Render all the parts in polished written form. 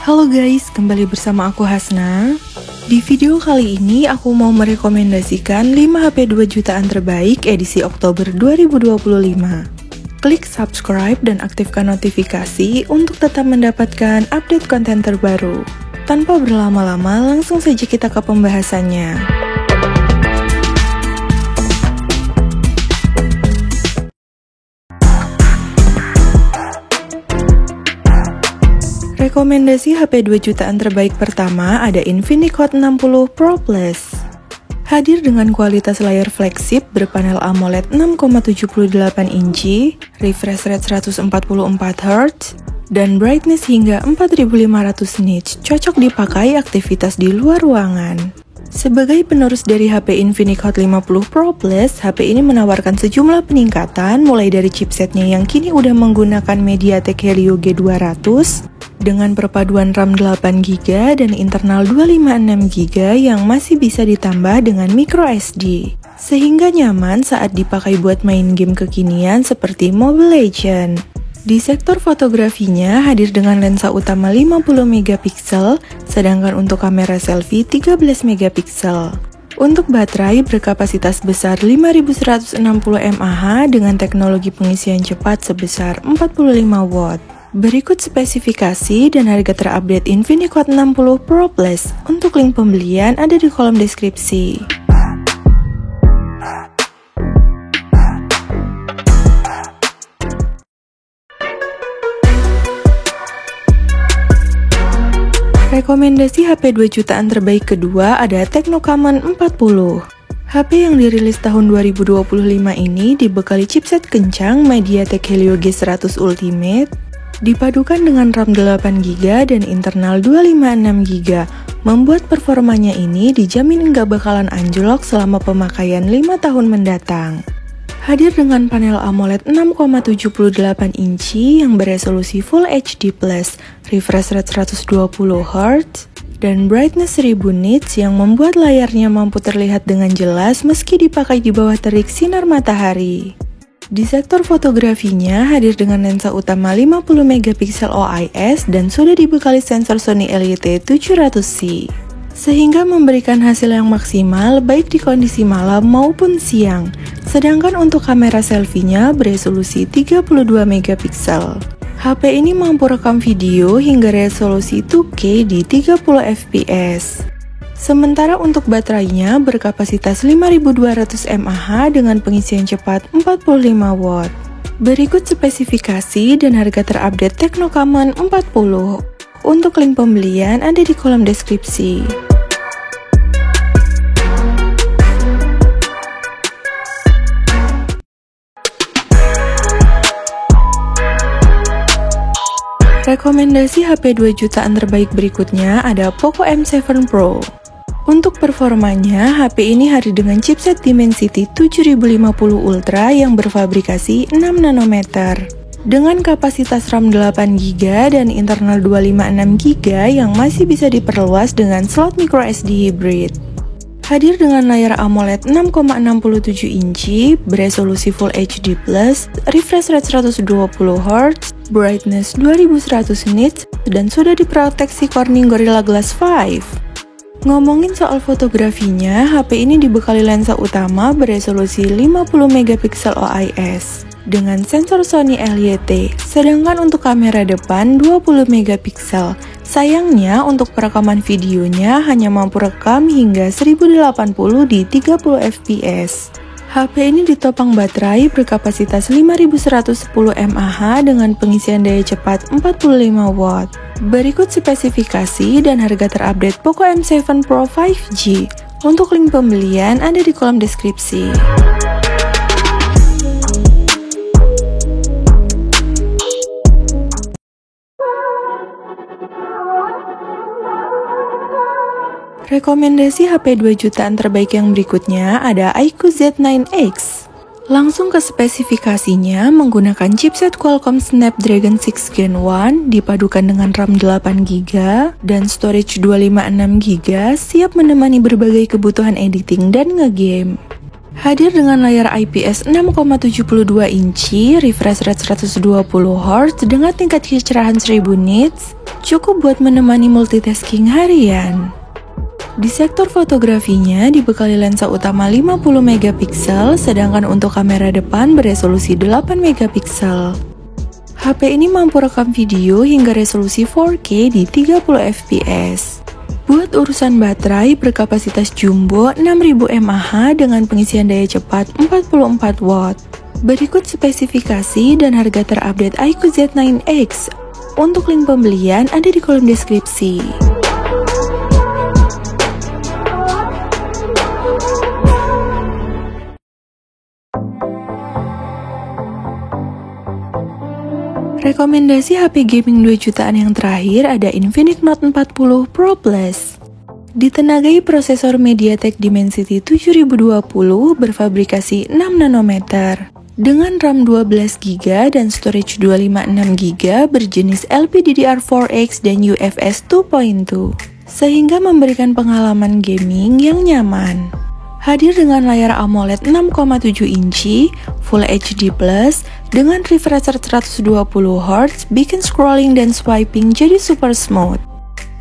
Halo guys, kembali bersama aku Hasna. Di video kali ini aku mau merekomendasikan 5 HP 2 jutaan terbaik edisi Oktober 2025. Klik subscribe dan aktifkan notifikasi untuk tetap mendapatkan update konten terbaru. Tanpa berlama-lama, langsung saja kita ke pembahasannya. Rekomendasi HP 2 jutaan terbaik pertama ada Infinix Hot 60 Pro Plus. Hadir dengan kualitas layar flagship berpanel AMOLED 6,78 inci, refresh rate 144Hz, dan brightness hingga 4500 nits, cocok dipakai aktivitas di luar ruangan. Sebagai penerus dari HP Infinix Hot 50 Pro Plus, HP ini menawarkan sejumlah peningkatan mulai dari chipsetnya yang kini udah menggunakan MediaTek Helio G200 dengan perpaduan RAM 8GB dan internal 256GB yang masih bisa ditambah dengan microSD, sehingga nyaman saat dipakai buat main game kekinian seperti Mobile Legends. Di sektor fotografinya hadir dengan lensa utama 50MP, sedangkan untuk kamera selfie 13MP. Untuk baterai berkapasitas besar 5160 mAh dengan teknologi pengisian cepat sebesar 45W. Berikut spesifikasi dan harga terupdate Infinix Hot 60 Pro Plus. Untuk link pembelian ada di kolom deskripsi. Rekomendasi HP 2 jutaan terbaik kedua ada Tecno Camon 40. HP yang dirilis tahun 2025 ini dibekali chipset kencang MediaTek Helio G100 Ultimate, dipadukan dengan RAM 8GB dan internal 256GB, membuat performanya ini dijamin nggak bakalan anjlok selama pemakaian 5 tahun mendatang. Hadir dengan panel AMOLED 6,78 inci yang beresolusi Full HD+, refresh rate 120Hz, dan brightness 1000 nits yang membuat layarnya mampu terlihat dengan jelas meski dipakai di bawah terik sinar matahari. Di sektor fotografinya hadir dengan lensa utama 50MP OIS dan sudah dibekali sensor Sony LYT700C, sehingga memberikan hasil yang maksimal baik di kondisi malam maupun siang. Sedangkan untuk kamera selfie-nya beresolusi 32MP. HP ini mampu rekam video hingga resolusi 2K di 30fps. Sementara untuk baterainya berkapasitas 5200 mAh dengan pengisian cepat 45W. Berikut spesifikasi dan harga terupdate Tecno Camon 40. Untuk link pembelian ada di kolom deskripsi. Rekomendasi HP 2 jutaan terbaik berikutnya ada Poco M7 Pro. Untuk performanya, HP ini hadir dengan chipset Dimensity 7050 Ultra yang berfabrikasi 6nm. Dengan kapasitas RAM 8GB dan internal 256GB yang masih bisa diperluas dengan slot microSD hybrid. Hadir dengan layar AMOLED 6,67 inci, beresolusi Full HD+, refresh rate 120Hz, brightness 2100 nits, dan sudah diproteksi Corning Gorilla Glass 5. Ngomongin soal fotografinya, HP ini dibekali lensa utama beresolusi 50MP OIS dengan sensor Sony LYT, sedangkan untuk kamera depan 20MP. Sayangnya untuk perekaman videonya hanya mampu rekam hingga 1080 di 30fps. HP ini ditopang baterai berkapasitas 5110 mAh dengan pengisian daya cepat 45W. Berikut spesifikasi dan harga terupdate Poco M7 Pro 5G. Untuk link pembelian ada di kolom deskripsi. Rekomendasi HP 2 jutaan terbaik yang berikutnya ada iQOO Z9X. Langsung ke spesifikasinya, menggunakan chipset Qualcomm Snapdragon 6 Gen 1 dipadukan dengan RAM 8GB dan storage 256GB, siap menemani berbagai kebutuhan editing dan ngegame. Hadir dengan layar IPS 6,72 inci, refresh rate 120Hz dengan tingkat kecerahan 1000 nits, cukup buat menemani multitasking harian. Di sektor fotografinya dibekali lensa utama 50 megapiksel, sedangkan untuk kamera depan beresolusi 8 megapiksel. HP ini mampu rekam video hingga resolusi 4K di 30 fps. Buat urusan baterai berkapasitas jumbo 6000 mAh dengan pengisian daya cepat 44 watt. Berikut spesifikasi dan harga terupdate iQOO Z9X. Untuk link pembelian ada di kolom deskripsi. Rekomendasi HP gaming 2 jutaan yang terakhir ada Infinix Note 40 Pro Plus. Ditenagai prosesor MediaTek Dimensity 7020 berfabrikasi 6 nanometer. Dengan RAM 12GB dan storage 256GB berjenis LPDDR4X dan UFS 2.2, sehingga memberikan pengalaman gaming yang nyaman. Hadir dengan layar AMOLED 6,7 inci, Full HD+, dengan refresh rate 120Hz, bikin scrolling dan swiping jadi super smooth.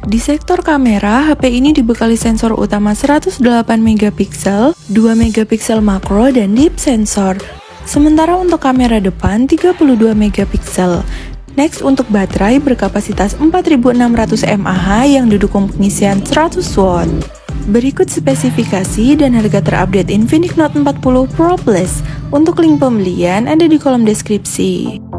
Di sektor kamera, HP ini dibekali sensor utama 108 megapiksel, 2 megapiksel makro dan deep sensor. Sementara untuk kamera depan 32 megapiksel. Next, untuk baterai berkapasitas 4600 mAh yang didukung pengisian 100 watt. Berikut spesifikasi dan harga terupdate Infinix Note 40 Pro Plus. Untuk link pembelian ada di kolom deskripsi.